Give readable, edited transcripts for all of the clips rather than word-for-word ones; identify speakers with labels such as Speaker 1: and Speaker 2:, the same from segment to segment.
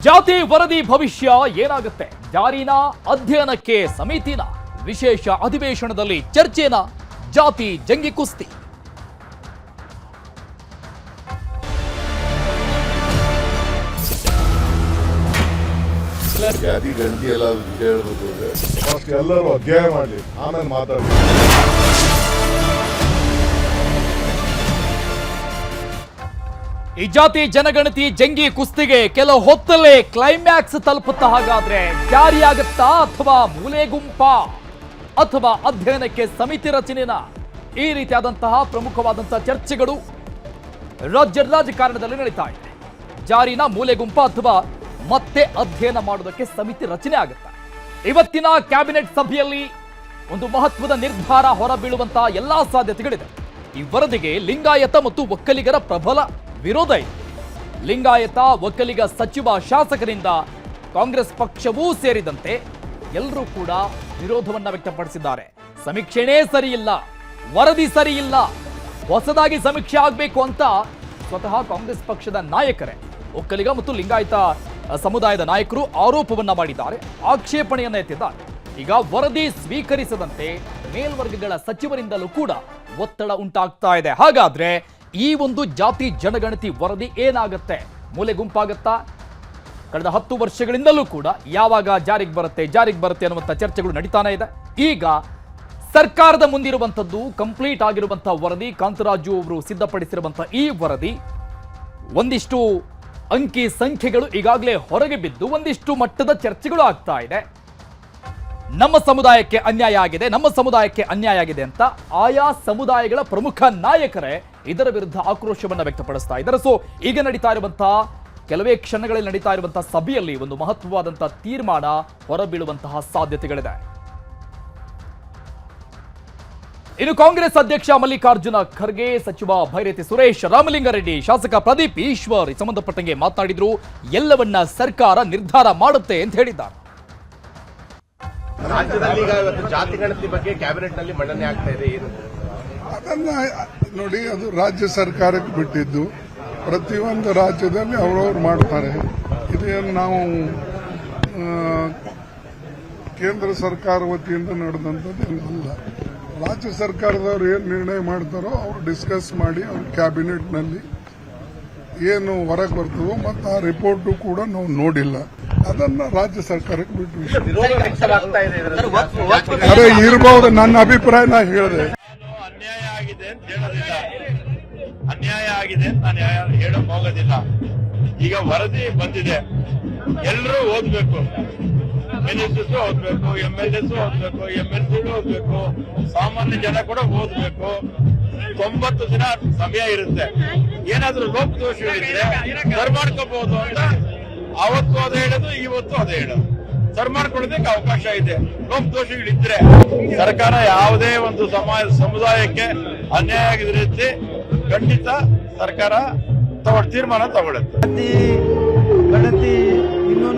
Speaker 1: ಜಾತಿ ವರದಿ ಭವಿಷ್ಯ ಏನಾಗುತ್ತೆ? ಜಾರಿನ ಅಧ್ಯಯನಕ್ಕೆ ಸಮಿತಿನ ವಿಶೇಷ ಅಧಿವೇಶನದಲ್ಲಿ ಚರ್ಚೆನ ಜಾತಿ ಜಂಗಿ ಕುಸ್ತಿ.
Speaker 2: ಜಾತಿ ಗಂಟಿ ಎಲ್ಲ ಕೇಳಬೇಕು ಫಸ್ಟ್ ಎಲ್ಲರೂ ಅಧ್ಯಯನ ಮಾಡಲಿ, ಆಮೇಲೆ ಮಾತಾಡಲಿ.
Speaker 1: ಈ ಜಾತಿ ಜನಗಣತಿ ಜಂಗಿ ಕುಸ್ತಿಗೆ ಕೆಲ ಹೊತ್ತಲ್ಲೇ ಕ್ಲೈಮ್ಯಾಕ್ಸ್ ತಲುಪುತ್ತಾ. ಹಾಗಾದ್ರೆ ಜಾರಿಯಾಗುತ್ತಾ ಅಥವಾ ಮೂಲೆ ಗುಂಪಾ ಅಥವಾ ಅಧ್ಯಯನಕ್ಕೆ ಸಮಿತಿ ರಚನೆನ? ಈ ರೀತಿಯಾದಂತಹ ಪ್ರಮುಖವಾದಂತಹ ಚರ್ಚೆಗಳು ರಾಜಕಾರಣದಲ್ಲಿ ನಡೀತಾ ಇದೆ. ಜಾರಿನ ಮೂಲೆ ಗುಂಪಾ ಅಥವಾ ಮತ್ತೆ ಅಧ್ಯಯನ ಮಾಡೋದಕ್ಕೆ ಸಮಿತಿ ರಚನೆ ಆಗುತ್ತಾ? ಇವತ್ತಿನ ಕ್ಯಾಬಿನೆಟ್ ಸಭೆಯಲ್ಲಿ ಒಂದು ಮಹತ್ವದ ನಿರ್ಧಾರ ಹೊರಬೀಳುವಂತಹ ಎಲ್ಲಾ ಸಾಧ್ಯತೆಗಳಿದೆ. ಈ ವರದಿಗೆ ಲಿಂಗಾಯತ ಮತ್ತು ಒಕ್ಕಲಿಗರ ಪ್ರಬಲ ವಿರೋಧ ಇದೆ. ಲಿಂಗಾಯತ ಒಕ್ಕಲಿಗ ಸಚಿವ ಶಾಸಕರಿಂದ ಕಾಂಗ್ರೆಸ್ ಪಕ್ಷವೂ ಸೇರಿದಂತೆ ಎಲ್ಲರೂ ಕೂಡ ವಿರೋಧವನ್ನ ವ್ಯಕ್ತಪಡಿಸಿದ್ದಾರೆ. ಸಮೀಕ್ಷೆನೇ ಸರಿಯಿಲ್ಲ, ವರದಿ ಸರಿಯಿಲ್ಲ, ಹೊಸದಾಗಿ ಸಮೀಕ್ಷೆ ಆಗಬೇಕು ಅಂತ ಸ್ವತಃ ಕಾಂಗ್ರೆಸ್ ಪಕ್ಷದ ನಾಯಕರೇ ಒಕ್ಕಲಿಗ ಮತ್ತು ಲಿಂಗಾಯತ ಸಮುದಾಯದ ನಾಯಕರು ಆರೋಪವನ್ನ ಮಾಡಿದ್ದಾರೆ, ಆಕ್ಷೇಪಣೆಯನ್ನ ಎತ್ತಿದ್ದಾರೆ. ಈಗ ವರದಿ ಸ್ವೀಕರಿಸದಂತೆ ಮೇಲ್ವರ್ಗಗಳ ಸಚಿವರಿಂದಲೂ ಕೂಡ ಒತ್ತಡ ಉಂಟಾಗ್ತಾ ಇದೆ. ಹಾಗಾದ್ರೆ ಈ ಒಂದು ಜಾತಿ ಜನಗಣತಿ ವರದಿ ಏನಾಗುತ್ತೆ? ಮೂಲೆ ಗುಂಪಾಗತ್ತಾ? ಕಳೆದ 10 ವರ್ಷಗಳಿಂದಲೂ ಕೂಡ ಯಾವಾಗ ಜಾರಿಗೆ ಬರುತ್ತೆ ಅನ್ನುವಂಥ ಚರ್ಚೆಗಳು ನಡೀತಾನೆ ಇದೆ. ಈಗ ಸರ್ಕಾರದ ಮುಂದಿರುವಂಥದ್ದು ಕಂಪ್ಲೀಟ್ ಆಗಿರುವಂತಹ ವರದಿ, ಕಾಂತರಾಜು ಅವರು ಸಿದ್ಧಪಡಿಸಿರುವಂತಹ ಈ ವರದಿ ಒಂದಿಷ್ಟು ಅಂಕಿ ಸಂಖ್ಯೆಗಳು ಈಗಾಗಲೇ ಹೊರಗೆ ಬಿದ್ದು ಒಂದಿಷ್ಟು ಮಟ್ಟದ ಚರ್ಚೆಗಳು ಆಗ್ತಾ ಇದೆ. ನಮ್ಮ ಸಮುದಾಯಕ್ಕೆ ಅನ್ಯಾಯ ಆಗಿದೆ ಅಂತ ಆಯಾ ಸಮುದಾಯಗಳ ಪ್ರಮುಖ ನಾಯಕರೇ ಇದರ ವಿರುದ್ಧ ಆಕ್ರೋಶವನ್ನ ವ್ಯಕ್ತಪಡಿಸ್ತಾ ಇದ್ದಾರೆ. ಸೊ ಈಗ ನಡೀತಾ ಇರುವಂತಹ ಕೆಲವೇ ಕ್ಷಣಗಳಲ್ಲಿ ನಡೀತಾ ಇರುವಂತಹ ಸಭೆಯಲ್ಲಿ ಒಂದು ಮಹತ್ವವಾದಂತಹ ತೀರ್ಮಾನ ಹೊರಬೀಳುವಂತಹ ಸಾಧ್ಯತೆಗಳಿದೆ. ಇನ್ನು ಕಾಂಗ್ರೆಸ್ ಅಧ್ಯಕ್ಷ ಮಲ್ಲಿಕಾರ್ಜುನ ಖರ್ಗೆ, ಸಚಿವ ಭೈರತಿ ಸುರೇಶ್, ರಾಮಲಿಂಗಾರೆಡ್ಡಿ, ಶಾಸಕ ಪ್ರದೀಪ್ ಈಶ್ವರ್ ಸಂಬಂಧಪಟ್ಟಂಗೆ ಮಾತನಾಡಿದ್ರು. ಎಲ್ಲವನ್ನ ಸರ್ಕಾರ ನಿರ್ಧಾರ ಮಾಡುತ್ತೆ ಅಂತ ಹೇಳಿದ್ದಾರೆ.
Speaker 3: ರಾಜ್ಯದಲ್ಲಿ ಈಗ ಇವತ್ತು ಜಾತಿ ಗಣತಿ ಬಗ್ಗೆ ಕ್ಯಾಬಿನೆಟ್ ನಲ್ಲಿ ಮಂಡನೆ ಆಗ್ತಾ ಇದೆ, ಏನು
Speaker 4: ಅದನ್ನ ನೋಡಿ, ಅದು ರಾಜ್ಯ ಸರ್ಕಾರಕ್ಕೆ ಬಿಟ್ಟಿದ್ದು. ಪ್ರತಿಯೊಂದು ರಾಜ್ಯದಲ್ಲಿ ಅವರವ್ರು ಮಾಡ್ತಾರೆ. ಇದೇನು ನಾವು ಕೇಂದ್ರ ಸರ್ಕಾರ ವತಿಯಿಂದ ನಡೆದಂಥದ್ದು ಏನಲ್ಲ. ರಾಜ್ಯ ಸರ್ಕಾರದವ್ರು ಏನು ನಿರ್ಣಯ ಮಾಡ್ತಾರೋ ಅವ್ರು ಡಿಸ್ಕಸ್ ಮಾಡಿ ಅವ್ರ ಕ್ಯಾಬಿನೆಟ್ನಲ್ಲಿ ಏನು ಹೊರಗೆ ಬರ್ತದೋ ಮತ್ತು ಆ ರಿಪೋರ್ಟು ಕೂಡ ನಾವು ನೋಡಿಲ್ಲ. ಅದನ್ನ ರಾಜ್ಯ ಸರ್ಕಾರಕ್ಕೆ ಬಿಟ್ಟು ಅದೇ ಇರಬಹುದು. ನನ್ನ ಅಭಿಪ್ರಾಯ ನಾ ಹೇಳಿದೆ.
Speaker 5: ಅನ್ಯಾಯ ಆಗಿದೆ ಅಂತ ಹೇಳೋದಿಲ್ಲ, ಅನ್ಯಾಯ ಆಗಿದೆ ಅಂತ ನಾನು ಹೇಳಕ್ ಹೋಗೋದಿಲ್ಲ. ಈಗ ವರದಿ ಬಂದಿದೆ, ಎಲ್ಲರೂ ಓದ್ಬೇಕು. ಮಿನಿಸ್ಟರ್ಸ್ ಓದ್ಬೇಕು, MLAs ಓದ್ಬೇಕು, MLC ಓದ್ಬೇಕು, ಸಾಮಾನ್ಯ ಜನ ಕೂಡ ಓದ್ಬೇಕು. 90 ದಿನ ಸಮಯ ಇರುತ್ತೆ. ಏನಾದ್ರೂ ಲೋಪದೋಷಗಳಿದ್ರೆ ಸರ್ ಮಾಡ್ಕೋಬಹುದು ಅಂತ ಅವತ್ತು ಅದೇ ಹೇಳೋದು, ಇವತ್ತು ಅದೇ ಹೇಳೋದು. ಸರ್ ಮಾಡ್ಕೊಳ್ಳೋದಕ್ಕೆ ಅವಕಾಶ ಇದೆ. ಲೋಪದೋಷಗಳಿದ್ರೆ ಸರ್ಕಾರ ಯಾವುದೇ ಒಂದು ಸಮುದಾಯಕ್ಕೆ ಅನ್ಯಾಯ ಆಗಿದ ರೀತಿ ಖಂಡಿತ ಸರ್ಕಾರ ತೀರ್ಮಾನ ತಗೊಳುತ್ತೆ.
Speaker 6: ಜಾತಿ ಗಣತಿ ಇನ್ನೂ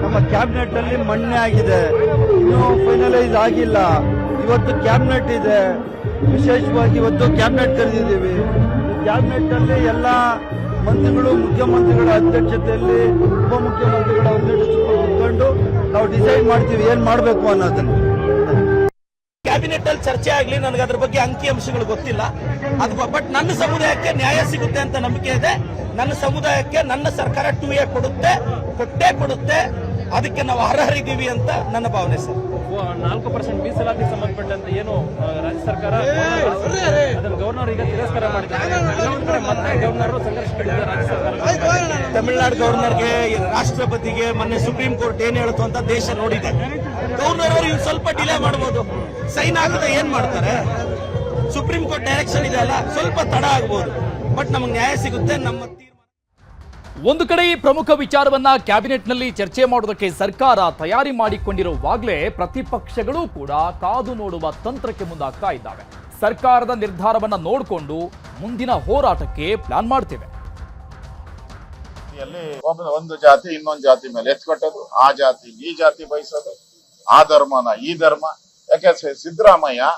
Speaker 6: ನಮ್ಮ ಕ್ಯಾಬಿನೆಟ್ ಅಲ್ಲಿ ಮಂಡನೆ ಆಗಿದೆ, ಇನ್ನೂ ಫೈನಲೈಸ್ ಆಗಿಲ್ಲ. ಇವತ್ತು ಕ್ಯಾಬಿನೆಟ್ ಇದೆ, ವಿಶೇಷವಾಗಿ ಇವತ್ತು ಕ್ಯಾಬಿನೆಟ್ ಕರೆದಿದ್ದೀವಿ. ಕ್ಯಾಬಿನೆಟ್ ಅಲ್ಲಿ ಎಲ್ಲ ಮಂತ್ರಿಗಳು, ಮುಖ್ಯಮಂತ್ರಿಗಳ ಅಧ್ಯಕ್ಷತೆಯಲ್ಲಿ ಉಪಮುಖ್ಯಮಂತ್ರಿಗಳ ಅಧ್ಯಕ್ಷತೆ ಕುತ್ಕೊಂಡು ನಾವು ಡಿಸೈಡ್ ಮಾಡ್ತೀವಿ ಏನ್ ಮಾಡಬೇಕು ಅನ್ನೋದನ್ನ.
Speaker 7: ಕ್ಯಾಬಿನೆಟ್ ಅಲ್ಲಿ ಚರ್ಚೆ ಆಗ್ಲಿ, ನನಗೆ ಅದ್ರ ಬಗ್ಗೆ ಅಂಕಿ ಅಂಶಗಳು ಗೊತ್ತಿಲ್ಲ. ಅದು ಬಟ್ ನನ್ನ ಸಮುದಾಯಕ್ಕೆ ನ್ಯಾಯ ಸಿಗುತ್ತೆ ಅಂತ ನಂಬಿಕೆ ಇದೆ. ನನ್ನ ಸಮುದಾಯಕ್ಕೆ ನನ್ನ ಸರ್ಕಾರ 2A ಕೊಟ್ಟೇ ಕೊಡುತ್ತೆ. ಅದಕ್ಕೆ ನಾವು ಅರ್ಹರಿದ್ದೀವಿ ಅಂತ ನನ್ನ ಭಾವನೆ ಸರ್.
Speaker 8: 4% ಮೀಸಲಾತಿ ಸಂಬಂಧಪಟ್ಟಂತೆ ಏನು ರಾಜ್ಯ ಸರ್ಕಾರ ಅದನ್ನು ಗವರ್ನರ್ ಈಗ ತಿರಸ್ಕಾರ ಮಾಡಿದ್ದಾರೆ. ಮತ್ತೆ ಗವರ್ನರ್ ಸಂಘರ್ಷಗಳಿಂದ ರಾಜ್ಯ ಸರ್ಕಾರ
Speaker 7: ತಮಿಳುನಾಡು ಗವರ್ನರ್ಗೆ, ರಾಷ್ಟ್ರಪತಿಗೆ ಮೊನ್ನೆ ಸುಪ್ರೀಂ ಕೋರ್ಟ್ ಏನ್ ಹೇಳುತ್ತೋ ಅಂತ ದೇಶ ನೋಡಿದೆ. ಗವರ್ನರ್ ಅವರು ಇನ್ನು ಸ್ವಲ್ಪ ಡಿಲೇ ಮಾಡಬಹುದು, ಸೈನ್ ಆಗದೆ ಏನ್ ಮಾಡ್ತಾರೆ. ಸುಪ್ರೀಂ ಕೋರ್ಟ್ ಡೈರೆಕ್ಷನ್ ಇದೆ ಅಲ್ಲ, ಸ್ವಲ್ಪ ತಡ ಆಗಬಹುದು, ಬಟ್ ನಮಗೆ ನ್ಯಾಯ ಸಿಗುತ್ತೆ. ನಮ್ಮ
Speaker 1: ಒಂದು ಕಡೆ ಈ ಪ್ರಮುಖ ವಿಚಾರವನ್ನ ಕ್ಯಾಬಿನೆಟ್ನಲ್ಲಿ ಚರ್ಚೆ ಮಾಡೋದಕ್ಕೆ ಸರ್ಕಾರ ತಯಾರಿ ಮಾಡಿಕೊಂಡಿರುವಾಗಲೇ ಪ್ರತಿಪಕ್ಷಗಳು ಕೂಡ ಕಾದು ನೋಡುವ ತಂತ್ರಕ್ಕೆ ಮುಂದಾಗ್ತಾ ಇದ್ದಾವೆ. ಸರ್ಕಾರದ ನಿರ್ಧಾರವನ್ನ ನೋಡಿಕೊಂಡು ಮುಂದಿನ ಹೋರಾಟಕ್ಕೆ ಪ್ಲಾನ್ ಮಾಡ್ತಿವೆ.
Speaker 2: ಒಂದು ಜಾತಿ ಇನ್ನೊಂದು ಜಾತಿ ಮೇಲೆ ಎತ್ಕೊಟ್ಟದು, ಆ ಜಾತಿ ಈ ಜಾತಿ ಬಯಸೋದು, ಆ ಧರ್ಮನ ಈ ಧರ್ಮ. ಯಾಕೆ ಸಿದ್ದರಾಮಯ್ಯ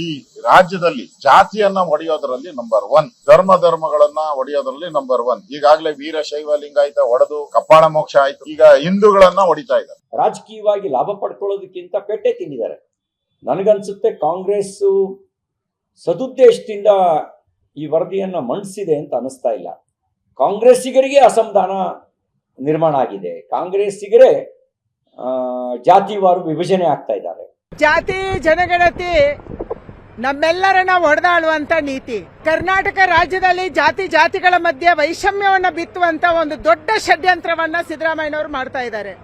Speaker 2: ಈ ರಾಜ್ಯದಲ್ಲಿ ಜಾತಿಯನ್ನ ಒಡೆಯೋದ್ರಲ್ಲಿ ನಂಬರ್ 1, ಧರ್ಮಗಳನ್ನ ಒಡೆಯೋದ್ರಲ್ಲಿ ನಂಬರ್ 1. ಈಗಾಗಲೇ ವೀರಶೈವ ಲಿಂಗಾಯತ ಒಡೆದು ಕಪಾಳ ಮೋಕ್ಷ ಆಯ್ತು. ಈಗ ಹಿಂದೂಗಳನ್ನ ಹೊಡಿತಾ ಇದ್ದಾರೆ.
Speaker 9: ರಾಜಕೀಯವಾಗಿ ಲಾಭ ಪಡ್ಕೊಳ್ಳೋದಕ್ಕಿಂತ ಪೆಟ್ಟೆ ತಿಂದಿದ್ದಾರೆ. ನನಗನ್ಸುತ್ತೆ ಕಾಂಗ್ರೆಸ್ ಸದುದ್ದೇಶದಿಂದ ಈ ವರದಿಯನ್ನ ಮಂಡಿಸಿದೆ ಅಂತ ಅನಿಸ್ತಾ ಇಲ್ಲ. ಕಾಂಗ್ರೆಸ್ಸಿಗರಿಗೆ ಅಸಮಾಧಾನ ನಿರ್ಮಾಣ ಆಗಿದೆ. ಕಾಂಗ್ರೆಸ್ಸಿಗರೇ ಜಾತಿವಾರು ವಿಭಜನೆ ಆಗ್ತಾ ಇದ್ದಾರೆ.
Speaker 10: ಜಾತಿ ಜನಗಣತಿ ನಮ್ಮೆಲ್ಲರನ್ನ ಹೊಡೆದಾಳುವಂತ ನೀತಿ. ಕರ್ನಾಟಕ ರಾಜ್ಯದಲ್ಲಿ ಜಾತಿಗಳ ಮಧ್ಯೆ ವೈಷಮ್ಯವನ್ನ ಬಿತ್ತುವಂತ ಒಂದು ದೊಡ್ಡ ಷಡ್ಯಂತ್ರವನ್ನ ಸಿದ್ದರಾಮಯ್ಯನವರು ಮಾಡ್ತಾ ಇದ್ದಾರೆ.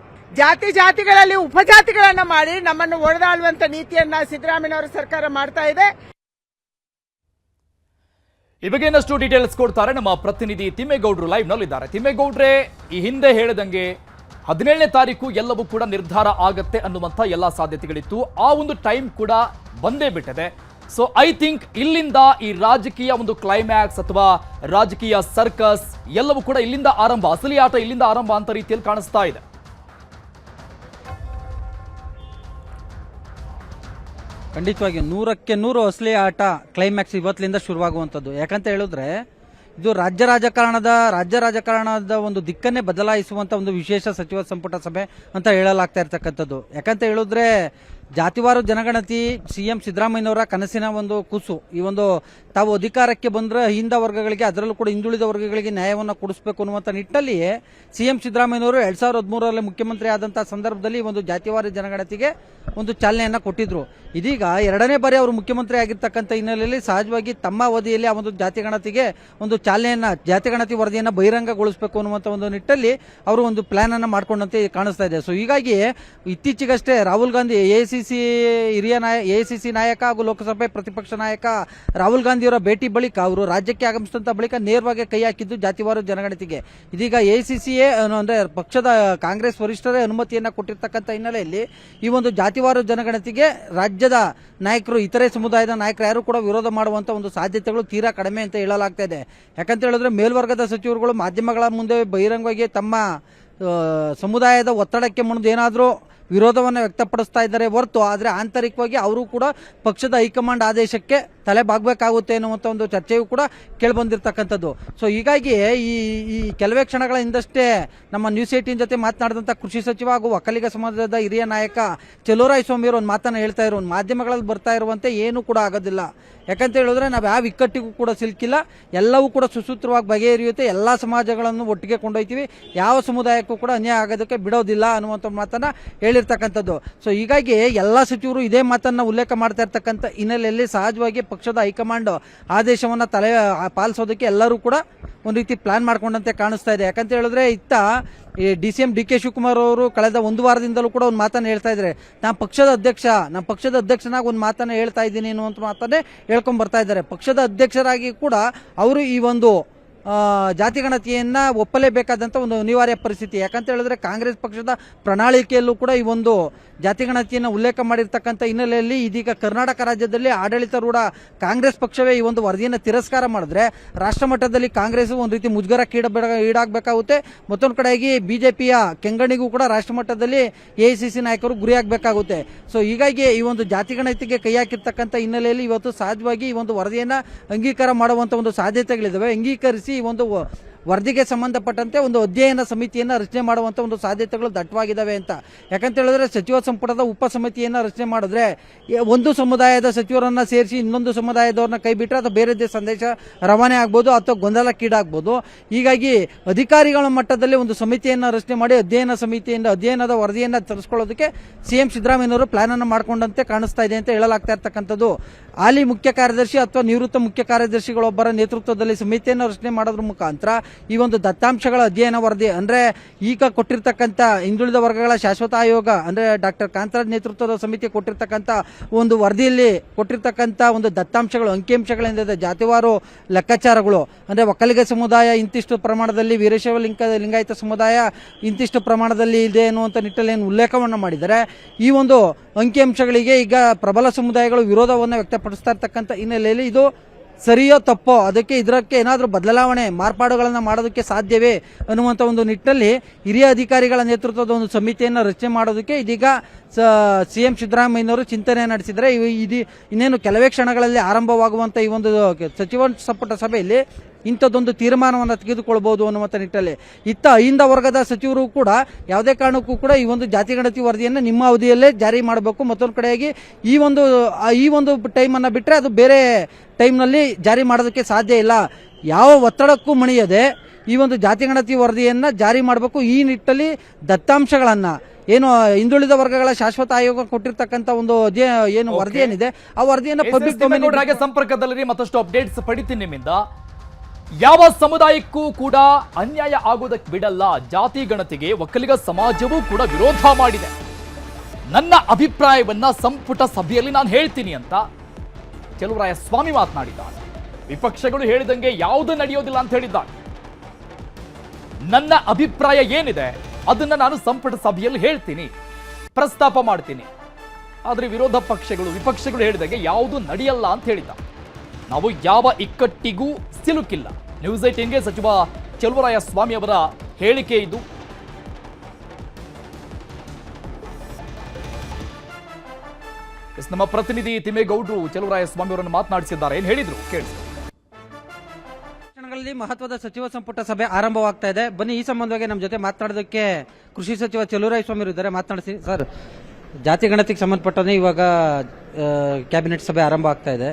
Speaker 10: ಜಾತಿಗಳಲ್ಲಿ ಉಪಜಾತಿಗಳನ್ನ ಮಾಡಿ ನಮ್ಮನ್ನು ಹೊಡೆದಾಳುವಂತ ನೀತಿಯನ್ನ ಸಿದ್ದರಾಮಯ್ಯನವರ ಸರ್ಕಾರ ಮಾಡ್ತಾ ಇದೆ.
Speaker 1: ಈ ಬಗ್ಗೆ ಇನ್ನಷ್ಟು ಡೀಟೇಲ್ಸ್ ಕೊಡ್ತಾರೆ ನಮ್ಮ ಪ್ರತಿನಿಧಿ ತಿಮ್ಮೇಗೌಡರು ಲೈವ್ ನಲ್ಲಿದ್ದಾರೆ. ತಿಮ್ಮೇಗೌಡ್ರೆ, ಈ ಹಿಂದೆ ಹೇಳಿದಂಗೆ 17ನೇ ತಾರೀಕು ಎಲ್ಲವೂ ಕೂಡ ನಿರ್ಧಾರ ಆಗತ್ತೆ ಅನ್ನುವಂಥ ಎಲ್ಲ ಸಾಧ್ಯತೆಗಳಿತ್ತು. ಆ ಒಂದು ಟೈಮ್ ಕೂಡ ಬಂದೇ ಬಿಟ್ಟಿದೆ. ಸೊ ಐ ಥಿಂಕ್ ಇಲ್ಲಿಂದ ಈ ರಾಜಕೀಯ ಒಂದು ಕ್ಲೈಮ್ಯಾಕ್ಸ್ ಅಥವಾ ರಾಜಕೀಯ ಸರ್ಕಸ್ ಎಲ್ಲವೂ ಕೂಡ ಇಲ್ಲಿಂದ ಆರಂಭ, ಅಸಲಿ ಆಟ ಇಲ್ಲಿಂದ ಆರಂಭ ಅಂತ ರೀತಿಯಲ್ಲಿ ಕಾಣಿಸ್ತಾ ಇದೆ.
Speaker 6: ಖಂಡಿತವಾಗಿ 100ಕ್ಕೆ 100 ಅಸಲಿ ಆಟ ಕ್ಲೈಮ್ಯಾಕ್ಸ್ ಇವತ್ತಿನಿಂದ ಶುರುವಾಗುವಂಥದ್ದು. ಯಾಕಂತ ಹೇಳಿದ್ರೆ ಇದು ರಾಜ್ಯ ರಾಜಕಾರಣದ ಒಂದು ದಿಕ್ಕನ್ನೇ ಬದಲಾಯಿಸುವಂತ ಒಂದು ವಿಶೇಷ ಸಚಿವ ಸಂಪುಟ ಸಭೆ ಅಂತ ಹೇಳಲಾಗ್ತಾ ಇರ್ತಕ್ಕಂಥದ್ದು. ಯಾಕಂತ ಹೇಳಿದ್ರೆ ಜಾತಿವಾರು ಜನಗಣತಿ ಸಿಎಂ ಸಿದ್ದರಾಮಯ್ಯನವರ ಕನಸಿನ ಒಂದು ಕೂಸು. ಈ ಒಂದು ತಾವು ಅಧಿಕಾರಕ್ಕೆ ಬಂದ್ರೆ ಹಿಂದ ವರ್ಗಗಳಿಗೆ, ಅದರಲ್ಲೂ ಕೂಡ ಹಿಂದುಳಿದ ವರ್ಗಗಳಿಗೆ ನ್ಯಾಯವನ್ನು ಕೊಡಿಸಬೇಕು ಅನ್ನುವಂಥ ನಿಟ್ಟಿನಲ್ಲಿ ಸಿಎಂ ಸಿದ್ದರಾಮಯ್ಯನವರು 2013ರಲ್ಲಿ ಮುಖ್ಯಮಂತ್ರಿ ಆದಂತಹ ಸಂದರ್ಭದಲ್ಲಿ ಒಂದು ಜಾತಿವಾರು ಜನಗಣತಿಗೆ ಒಂದು ಚಾಲನೆಯನ್ನ ಕೊಟ್ಟಿದ್ರು. ಇದೀಗ 2ನೇ ಬಾರಿ ಅವರು ಮುಖ್ಯಮಂತ್ರಿ ಆಗಿರ್ತಕ್ಕಂಥ ಹಿನ್ನೆಲೆಯಲ್ಲಿ ಸಹಜವಾಗಿ ತಮ್ಮ ಅವಧಿಯಲ್ಲಿ ಆ ಒಂದು ಜಾತಿಗಣತಿ ವರದಿಯನ್ನ ಬಹಿರಂಗಗೊಳಿಸಬೇಕು ಅನ್ನುವಂಥ ಒಂದು ನಿಟ್ಟಲ್ಲಿ ಅವರು ಒಂದು ಪ್ಲಾನ್ ಅನ್ನ ಮಾಡ್ಕೊಂಡಂತೆ ಕಾಣಿಸ್ತಾ ಇದೆ. ಸೊ ಹೀಗಾಗಿ ಇತ್ತೀಚೆಗಷ್ಟೇ ರಾಹುಲ್ ಗಾಂಧಿ ಎಐಸಿಸಿ ನಾಯಕ ಹಾಗೂ ಲೋಕಸಭೆ ಪ್ರತಿಪಕ್ಷ ನಾಯಕ ರಾಹುಲ್ ಗಾಂಧಿಯವರ ಭೇಟಿ ಬಳಿಕ ಅವರು ರಾಜ್ಯಕ್ಕೆ ಆಗಮಿಸಿದಂತ ಬಳಿಕ ನೇರವಾಗಿ ಕೈ ಹಾಕಿದ್ದು ಜಾತಿವಾರು ಜನಗಣತಿಗೆ. ಇದೀಗ ಎಐಸಿಸಿಯೇ ಅಂದ್ರೆ ಪಕ್ಷದ ಕಾಂಗ್ರೆಸ್ ವರಿಷ್ಠರೇ ಅನುಮತಿಯನ್ನ ಕೊಟ್ಟಿರ್ತಕ್ಕಂಥ ಹಿನ್ನೆಲೆಯಲ್ಲಿ ಈ ಒಂದು ಜಾತಿವಾರು ಜನಗಣತಿಗೆ ರಾಜ್ಯದ ನಾಯಕರು, ಇತರೆ ಸಮುದಾಯದ ನಾಯಕರು ಯಾರು ಕೂಡ ವಿರೋಧ ಮಾಡುವಂತ ಒಂದು ಸಾಧ್ಯತೆಗಳು ತೀರಾ ಕಡಿಮೆ ಅಂತ ಹೇಳಲಾಗ್ತಾ ಇದೆ. ಯಾಕಂತ ಹೇಳಿದ್ರೆ ಮೇಲ್ವರ್ಗದ ಸಚಿವರುಗಳು ಮಾಧ್ಯಮಗಳ ಮುಂದೆ ಬಹಿರಂಗವಾಗಿ ತಮ್ಮ ಸಮುದಾಯದ ಒತ್ತಡಕ್ಕೆ ಮುಣಿದು ಏನಾದರೂ ವಿರೋಧವನ್ನು ವ್ಯಕ್ತಪಡಿಸ್ತಾ ಇದ್ದಾರೆ ಹೊರತು, ಆದರೆ ಆಂತರಿಕವಾಗಿ ಅವರು ಕೂಡ ಪಕ್ಷದ ಹೈಕಮಾಂಡ್ ಆದೇಶಕ್ಕೆ ತಲೆ ಬಾಗಬೇಕಾಗುತ್ತೆ ಅನ್ನುವಂಥ ಒಂದು ಚರ್ಚೆಯೂ ಕೂಡ ಕೇಳಿಬಂದಿರತಕ್ಕಂಥದ್ದು. ಸೊ ಹೀಗಾಗಿ ಈ ಕೆಲವೇ ಕ್ಷಣಗಳ ಹಿಂದಷ್ಟೇ ನಮ್ಮ ನ್ಯೂಸ್ 18 ಜೊತೆ ಮಾತನಾಡಿದಂಥ ಕೃಷಿ ಸಚಿವ ಹಾಗೂ ಒಕ್ಕಲಿಗ ಸಮಾಜದ ಹಿರಿಯ ನಾಯಕ ಚಲುವರಾಯಸ್ವಾಮಿಯವರು ಒಂದು ಮಾತನ್ನು ಹೇಳ್ತಾ ಇರೋ, ಮಾಧ್ಯಮಗಳಲ್ಲಿ ಬರ್ತಾ ಇರುವಂತೆ ಏನೂ ಕೂಡ ಆಗೋದಿಲ್ಲ. ಯಾಕಂತ ಹೇಳಿದ್ರೆ ನಾವು ಯಾವ ಇಕ್ಕಟ್ಟಿಗೂ ಕೂಡ ಸಿಲುಕಿಲ್ಲ, ಎಲ್ಲವೂ ಕೂಡ ಸುಸೂತ್ರವಾಗಿ ಬಗೆಹರಿಯುತ್ತೆ, ಎಲ್ಲ ಸಮಾಜಗಳನ್ನು ಒಟ್ಟಿಗೆ ಕೊಂಡೊಯ್ತೀವಿ, ಯಾವ ಸಮುದಾಯಕ್ಕೂ ಕೂಡ ಅನ್ಯಾಯ ಆಗೋದಕ್ಕೆ ಬಿಡೋದಿಲ್ಲ ಅನ್ನುವಂಥ ಮಾತನ್ನ ಹೇಳಿರ್ತಕ್ಕಂಥದ್ದು. ಸೊ ಹೀಗಾಗಿ ಎಲ್ಲ ಸಚಿವರು ಇದೇ ಮಾತನ್ನ ಉಲ್ಲೇಖ ಮಾಡ್ತಾ ಇರ್ತಕ್ಕಂಥ ಹಿನ್ನೆಲೆಯಲ್ಲಿ ಸಹಜವಾಗಿ ಪಕ್ಷದ ಹೈಕಮಾಂಡ್ ಆದೇಶವನ್ನ ಪಾಲಿಸೋದಕ್ಕೆ ಎಲ್ಲರೂ ಕೂಡ ಒಂದು ರೀತಿ ಪ್ಲಾನ್ ಮಾಡ್ಕೊಂಡಂತೆ ಕಾಣಿಸ್ತಾ ಇದೆ. ಯಾಕಂತ ಹೇಳಿದ್ರೆ ಇತ್ತ ಡಿಸಿಎಂ ಡಿ.ಕೆ. ಶಿವಕುಮಾರ್ ಅವರು ಕಳೆದ ಒಂದು ವಾರದಿಂದಲೂ ಕೂಡ ಒಂದು ಮಾತನ್ನ ಹೇಳ್ತಾ ಇದ್ದಾರೆ, ನಮ್ಮ ಪಕ್ಷದ ಅಧ್ಯಕ್ಷನಾಗಿ ಒಂದು ಮಾತನ್ನ ಹೇಳ್ತಾ ಇದ್ದೀನಿ ಅನ್ನುವಂಥ ಮಾತನ್ನೇ ಹೇಳ್ಕೊಂಡ್ ಬರ್ತಾ ಇದ್ದಾರೆ. ಪಕ್ಷದ ಅಧ್ಯಕ್ಷರಾಗಿ ಕೂಡ ಅವರು ಈ ಒಂದು ಜಾತಿಗಣತಿಯನ್ನ ಒಪ್ಪಲೇಬೇಕಾದಂತ ಒಂದು ಅನಿವಾರ್ಯ ಪರಿಸ್ಥಿತಿ. ಯಾಕಂತ ಹೇಳಿದ್ರೆ ಕಾಂಗ್ರೆಸ್ ಪಕ್ಷದ ಪ್ರಣಾಳಿಕೆಯಲ್ಲೂ ಕೂಡ ಈ ಒಂದು ಜಾತಿಗಣತಿಯನ್ನು ಉಲ್ಲೇಖ ಮಾಡಿರ್ತಕ್ಕಂಥ ಹಿನ್ನೆಲೆಯಲ್ಲಿ ಇದೀಗ ಕರ್ನಾಟಕ ರಾಜ್ಯದಲ್ಲಿ ಆಡಳಿತಾರೂಢ ಕಾಂಗ್ರೆಸ್ ಪಕ್ಷವೇ ಈ ಒಂದು ವರದಿಯನ್ನು ತಿರಸ್ಕಾರ ಮಾಡಿದ್ರೆ ರಾಷ್ಟ್ರ ಮಟ್ಟದಲ್ಲಿ ಕಾಂಗ್ರೆಸ್ ಒಂದು ರೀತಿ ಮುಜುಗರಕ್ಕೆ ಈಡಾಗಬೇಕಾಗುತ್ತೆ. ಮತ್ತೊಂದು ಕಡೆಯಾಗಿ ಬಿಜೆಪಿಯ ಕೆಂಗಣಿಗೂ ಕೂಡ ರಾಷ್ಟ್ರ ಮಟ್ಟದಲ್ಲಿ ಎಐಸಿಸಿ ನಾಯಕರು ಗುರಿಯಾಗಬೇಕಾಗುತ್ತೆ. ಸೊ ಹೀಗಾಗಿ ಈ ಒಂದು ಜಾತಿಗಣತಿಗೆ ಕೈ ಹಾಕಿರ್ತಕ್ಕಂಥ ಹಿನ್ನೆಲೆಯಲ್ಲಿ ಇವತ್ತು ಸಹಜವಾಗಿ ಈ ಒಂದು ವರದಿಯನ್ನ ಅಂಗೀಕಾರ ಮಾಡುವಂತ ಒಂದು ಸಾಧ್ಯತೆಗಳಿದಾವೆ. ಅಂಗೀಕರಿಸಿ ಈ ಒಂದು ವರದಿಗೆ ಸಂಬಂಧಪಟ್ಟಂತೆ ಒಂದು ಅಧ್ಯಯನ ಸಮಿತಿಯನ್ನ ರಚನೆ ಮಾಡುವಂತ ಒಂದು ಸಾಧ್ಯತೆಗಳು ದಟ್ಟವಾಗಿದ್ದಾವೆ ಅಂತ. ಯಾಕಂತ ಹೇಳಿದ್ರೆ ಸಚಿವ ಸಂಪುಟದ ಉಪ ಸಮಿತಿಯನ್ನ ರಚನೆ ಮಾಡಿದ್ರೆ ಒಂದು ಸಮುದಾಯದ ಸಚಿವರನ್ನ ಸೇರಿಸಿ ಇನ್ನೊಂದು ಸಮುದಾಯದವ್ರನ್ನ ಕೈ ಬಿಟ್ಟರೆ ಅದು ಬೇರೆ ಸಂದೇಶ ರವಾನೆ ಆಗ್ಬೋದು ಅಥವಾ ಗೊಂದಲಕ್ಕೀಡಾಗಬಹುದು. ಹೀಗಾಗಿ ಅಧಿಕಾರಿಗಳ ಮಟ್ಟದಲ್ಲಿ ಒಂದು ಸಮಿತಿಯನ್ನ ರಚನೆ ಮಾಡಿ ಅಧ್ಯಯನದ ವರದಿಯನ್ನ ತರಿಸ್ಕೊಳ್ಳೋದಕ್ಕೆ ಸಿಎಂ ಸಿದ್ದರಾಮಯ್ಯನವರು ಪ್ಲಾನ್ ಅನ್ನು ಮಾಡಿಕೊಂಡಂತೆ ಕಾಣಿಸ್ತಾ ಇದೆ ಅಂತ ಹೇಳಲಾಗ್ತಾ ಇರ್ತಕ್ಕಂಥದ್ದು. ಹಾಲಿ ಮುಖ್ಯ ಕಾರ್ಯದರ್ಶಿ ಅಥವಾ ನಿವೃತ್ತ ಮುಖ್ಯ ಕಾರ್ಯದರ್ಶಿಗಳೊಬ್ಬರ ನೇತೃತ್ವದಲ್ಲಿ ಸಮಿತಿಯನ್ನು ರಚನೆ ಮಾಡೋದ್ರ ಮುಖಾಂತರ ಈ ಒಂದು ದತ್ತಾಂಶಗಳ ಅಧ್ಯಯನ ವರದಿ ಅಂದ್ರೆ ಈಗ ಕೊಟ್ಟಿರ್ತಕ್ಕಂಥ ಹಿಂದುಳಿದ ವರ್ಗಗಳ ಶಾಶ್ವತ ಆಯೋಗ ಅಂದ್ರೆ ಡಾಕ್ಟರ್ ಕಾಂತರಾಜ್ ನೇತೃತ್ವದ ಸಮಿತಿ ಕೊಟ್ಟಿರ್ತಕ್ಕಂಥ ಒಂದು ವರದಿಯಲ್ಲಿ ಕೊಟ್ಟಿರ್ತಕ್ಕಂಥ ಒಂದು ದತ್ತಾಂಶಗಳು, ಅಂಕಿಅಂಶಗಳಿಂದ ಜಾತಿವಾರು ಲೆಕ್ಕಾಚಾರಗಳು ಅಂದ್ರೆ ಒಕ್ಕಲಿಗ ಸಮುದಾಯ ಇಂತಿಷ್ಟು ಪ್ರಮಾಣದಲ್ಲಿ, ವೀರಶೈವ ಲಿಂಗಾಯತ ಸಮುದಾಯ ಇಂತಿಷ್ಟು ಪ್ರಮಾಣದಲ್ಲಿ ಇದೆ ಅನ್ನುವಂಥ ನಿಟ್ಟಲ್ಲಿ ಏನು ಉಲ್ಲೇಖವನ್ನು ಮಾಡಿದರೆ ಈ ಒಂದು ಅಂಕಿಅಂಶಗಳಿಗೆ ಈಗ ಪ್ರಬಲ ಸಮುದಾಯಗಳು ವಿರೋಧವನ್ನು ವ್ಯಕ್ತಪಡಿಸ್ತಾ ಇರ್ತಕ್ಕಂಥ ಹಿನ್ನೆಲೆಯಲ್ಲಿ ಇದು ಸರಿಯೋ ತಪ್ಪೋ, ಅದಕ್ಕೆ ಇದಕ್ಕೆ ಏನಾದರೂ ಬದಲಾವಣೆ ಮಾರ್ಪಾಡುಗಳನ್ನು ಮಾಡೋದಕ್ಕೆ ಸಾಧ್ಯವೇ ಅನ್ನುವಂಥ ಒಂದು ನಿಟ್ಟಿನಲ್ಲಿ ಹಿರಿಯ ಅಧಿಕಾರಿಗಳ ನೇತೃತ್ವದ ಒಂದು ಸಮಿತಿಯನ್ನು ರಚನೆ ಮಾಡೋದಕ್ಕೆ ಇದೀಗ ಸಿಎಂ ಸಿದ್ದರಾಮಯ್ಯನವರು ಚಿಂತನೆ ನಡೆಸಿದರೆ ಇನ್ನೇನು ಕೆಲವೇ ಕ್ಷಣಗಳಲ್ಲಿ ಆರಂಭವಾಗುವಂಥ ಈ ಒಂದು ಸಚಿವ ಸಂಪುಟ ಸಭೆಯಲ್ಲಿ ಇಂಥದ್ದೊಂದು ತೀರ್ಮಾನವನ್ನು ತೆಗೆದುಕೊಳ್ಬಹುದು ಅನ್ನುವಂಥ ನಿಟ್ಟಲ್ಲಿ ಅಹಿಂದ ವರ್ಗದ ಸಚಿವರು ಕೂಡ ಯಾವುದೇ ಕಾರಣಕ್ಕೂ ಕೂಡ ಈ ಒಂದು ಜಾತಿ ಗಣತಿ ವರದಿಯನ್ನು ನಿಮ್ಮ ಅವಧಿಯಲ್ಲೇ ಜಾರಿ ಮಾಡಬೇಕು. ಮತ್ತೊಂದು ಕಡೆಯಾಗಿ ಈ ಒಂದು ಟೈಮನ್ನು ಬಿಟ್ಟರೆ ಅದು ಬೇರೆ ಟೈಮ್ನಲ್ಲಿ ಜಾರಿ ಮಾಡೋದಕ್ಕೆ ಸಾಧ್ಯ ಇಲ್ಲ. ಯಾವ ಒತ್ತಡಕ್ಕೂ ಮಣಿಯದೆ ಈ ಒಂದು ಜಾತಿ ಗಣತಿ ವರದಿಯನ್ನು ಜಾರಿ ಮಾಡಬೇಕು. ಈ ನಿಟ್ಟಲ್ಲಿ ದತ್ತಾಂಶಗಳನ್ನು ಏನು ಹಿಂದುಳಿದ ವರ್ಗಗಳ ಶಾಶ್ವತ ಆಯೋಗ ಕೊಟ್ಟಿರ್ತಕ್ಕಂಥ ಒಂದು ಏನು ವರದಿ ಏನಿದೆ ಆ ವರದಿಯನ್ನು ಪಬ್ಲಿಕ್ ಡೊಮೇನ್
Speaker 1: ಸಂಪರ್ಕದಲ್ಲಿ ಮತ್ತಷ್ಟು ಅಪ್ಡೇಟ್ಸ್ ಪಡಿತೀನಿ ನಿಮ್ಮಿಂದ. ಯಾವ ಸಮುದಾಯಕ್ಕೂ ಕೂಡ ಅನ್ಯಾಯ ಆಗೋದಕ್ಕೆ ಬಿಡಲ್ಲ. ಜಾತಿ ಗಣತಿಗೆ ಒಕ್ಕಲಿಗ ಸಮಾಜವೂ ಕೂಡ ವಿರೋಧ ಮಾಡಿದೆ. ನನ್ನ ಅಭಿಪ್ರಾಯವನ್ನ ಸಂಪುಟ ಸಭೆಯಲ್ಲಿ ನಾನು ಹೇಳ್ತೀನಿ ಅಂತ ಚಲುವರಾಯಸ್ವಾಮಿ ಮಾತನಾಡಿದ್ದಾರೆ. ವಿಪಕ್ಷಗಳು ಹೇಳಿದಂಗೆ ಯಾವುದು ನಡೆಯೋದಿಲ್ಲ ಅಂತ ಹೇಳಿದ್ದಾರೆ. ನನ್ನ ಅಭಿಪ್ರಾಯ ಏನಿದೆ ಅದನ್ನ ನಾನು ಸಂಪುಟ ಸಭೆಯಲ್ಲಿ ಹೇಳ್ತೀನಿ, ಪ್ರಸ್ತಾಪ ಮಾಡ್ತೀನಿ. ಆದ್ರೆ ವಿಪಕ್ಷಗಳು ಹೇಳಿದಂಗೆ ಯಾವುದು ನಡೆಯಲ್ಲ ಅಂತ ಹೇಳಿದ್ದಾರೆ. ನಾವು ಯಾವ ಇಕ್ಕಟ್ಟಿಗೂ ಸಿಲುಕಿಲ್ಲ. ನ್ಯೂಸ್ 18ಗೆ ಸಚಿವ ಚಲುವರಾಯಸ್ವಾಮಿ ಅವರ ಹೇಳಿಕೆ ಇದು. ನಮ್ಮ ಪ್ರತಿನಿಧಿ ತಿಮ್ಮೇಗೌಡರು ಚಲುವರಾಯಸ್ವಾಮಿ ಅವರನ್ನು ಮಾತನಾಡಿಸಿದ್ದಾರೆ. ಏನ್ ಹೇಳಿದ್ರು ಕೇಳಿ.
Speaker 6: ಮಹತ್ವದ ಸಚಿವ ಸಂಪುಟ ಸಭೆ ಆರಂಭವಾಗ್ತಾ ಇದೆ. ಬನ್ನಿ, ಈ ಸಂಬಂಧವಾಗಿ ನಮ್ಮ ಜೊತೆ ಮಾತನಾಡೋದಕ್ಕೆ ಕೃಷಿ ಸಚಿವ ಚಲುವರಾಯಸ್ವಾಮಿ ಇದ್ದಾರೆ. ಮಾತನಾಡಿಸಿ ಸರ್. ಜಾತಿ ಗಣತಿಗೆ ಸಂಬಂಧಪಟ್ಟಂತೆ ಇವಾಗ ಕ್ಯಾಬಿನೆಟ್ ಸಭೆ ಆರಂಭ ಆಗ್ತಾ ಇದೆ.